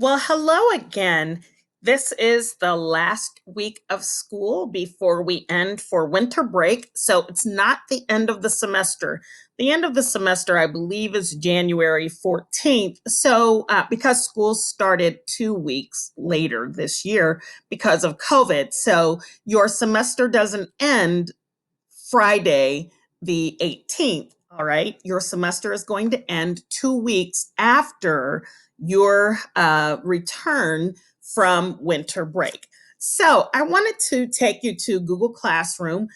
Well, hello again. This is the last week of school before we end for winter break. So it's not the end of the semester. The end of the semester, I believe, is January 14th. Because school started 2 weeks later this year because of COVID. So your semester doesn't end Friday, the 18th. All right. Your semester is going to end 2 weeks after your return from winter break. So I wanted to take you to Google Classroom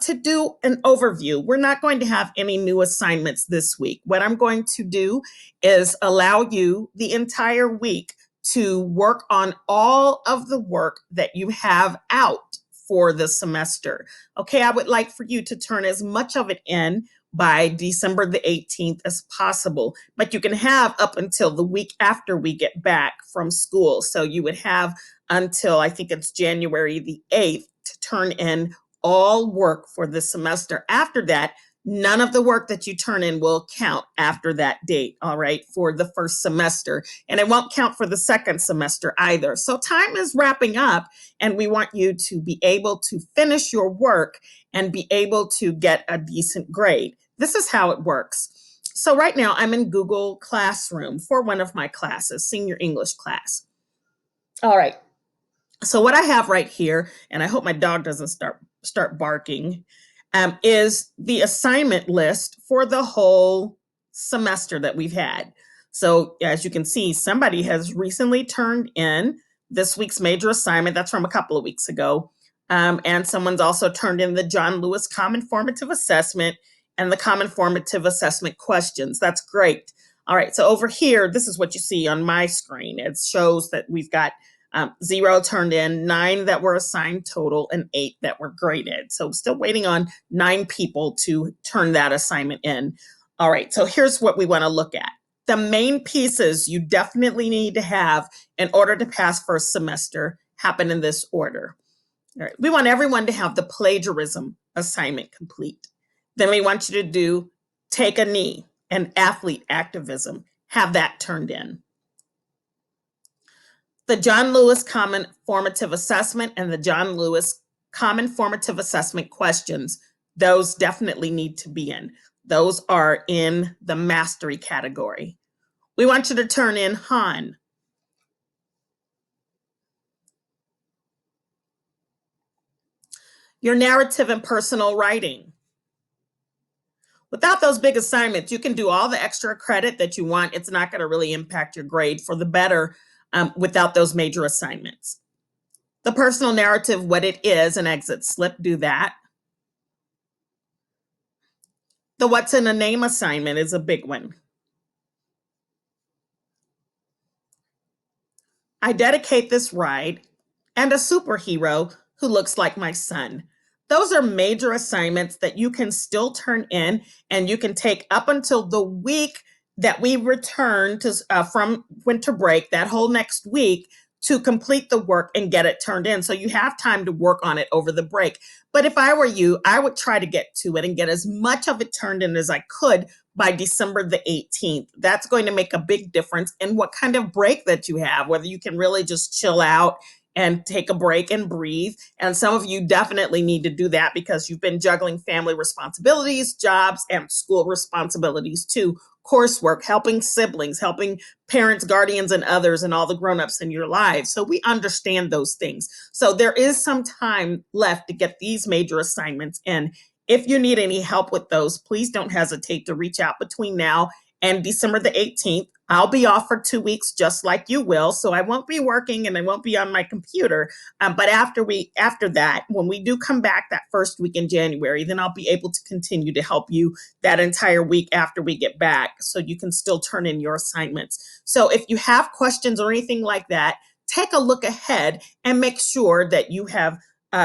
to do an overview. We're not going to have any new assignments this week. What I'm going to do is allow you the entire week to work on all of the work that you have out for the semester. Okay, I would like for you to turn as much of it in by December the 18th as possible, but you can have up until the week after we get back from school. So you would have until I think it's January the 8th to turn in all work for the semester. After that, none of the work that you turn in will count after that date, all right, for the first semester. And it won't count for the second semester either. So time is wrapping up, and we want you to be able to finish your work and be able to get a decent grade. This is how it works. So right now I'm in Google Classroom for one of my classes, senior English class. All right. So what I have right here, and I hope my dog doesn't start barking, is the assignment list for the whole semester that we've had. So as you can see, somebody has recently turned in this week's major assignment. That's from a couple of weeks ago. And someone's also turned in the John Lewis Common Formative Assessment and the Common Formative Assessment questions. That's great. All right, so over here, this is what you see on my screen. It shows that we've got 0 turned in, 9 that were assigned total, and 8 that were graded. So still waiting on 9 people to turn that assignment in. All right, so here's what we want to look at. The main pieces you definitely need to have in order to pass first semester happen in this order. All right, we want everyone to have the plagiarism assignment complete. Then we want you to do take a knee and athlete activism. Have that turned in. The John Lewis Common Formative Assessment and the John Lewis Common Formative Assessment questions, those definitely need to be in. Those are in the mastery category. We want you to turn in Han. Your narrative and personal writing. Without those big assignments, you can do all the extra credit that you want. It's not going to really impact your grade for the better without those major assignments. The personal narrative, what it is, an exit slip, do that. The what's in a name assignment is a big one. I dedicate this ride and a superhero who looks like my son. Those are major assignments that you can still turn in, and you can take up until the week that we return to from winter break, that whole next week, to complete the work and get it turned in. So you have time to work on it over the break. But if I were you, I would try to get to it and get as much of it turned in as I could by December the 18th. That's going to make a big difference in what kind of break that you have, whether you can really just chill out and take a break and breathe. And some of you definitely need to do that because you've been juggling family responsibilities, jobs, and school responsibilities too, coursework, helping siblings, helping parents, guardians, and others, and all the grown-ups in your lives. So we understand those things. So there is some time left to get these major assignments in. If you need any help with those, please don't hesitate to reach out between now and December the 18th. I'll be off for 2 weeks just like you will. So I won't be working and I won't be on my computer. But after that, when we do come back that first week in January, then I'll be able to continue to help you that entire week after we get back so you can still turn in your assignments. So if you have questions or anything like that, take a look ahead and make sure that you have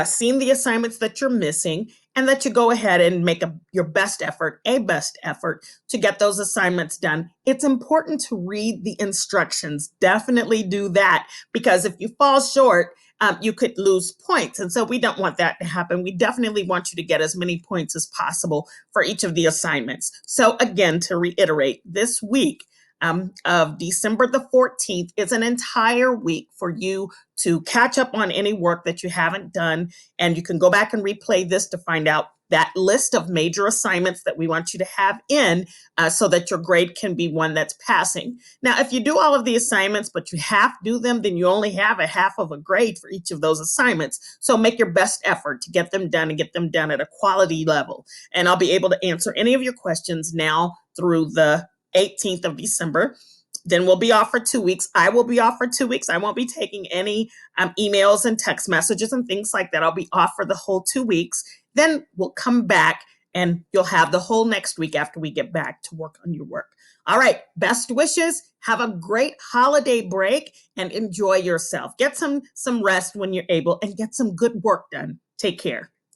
seen the assignments that you're missing and that you go ahead and make your best effort, a best effort to get those assignments done. It's important to read the instructions. Definitely do that because if you fall short, you could lose points. And so we don't want that to happen. We definitely want you to get as many points as possible for each of the assignments. So again, to reiterate, this week, of December the 14th is an entire week for you to catch up on any work that you haven't done. And you can go back and replay this to find out that list of major assignments that we want you to have in so that your grade can be one that's passing. Now, if you do all of the assignments, but you half do them, then you only have a half of a grade for each of those assignments. So make your best effort to get them done and get them done at a quality level. And I'll be able to answer any of your questions now through the 18th of December. Then we'll be off for 2 weeks. I will be off for 2 weeks. I won't be taking any emails and text messages and things like that. I'll be off for the whole 2 weeks. Then we'll come back and you'll have the whole next week after we get back to work on your work. All right, best wishes. Have a great holiday break and enjoy yourself. Get some rest when you're able and get some good work done. Take care.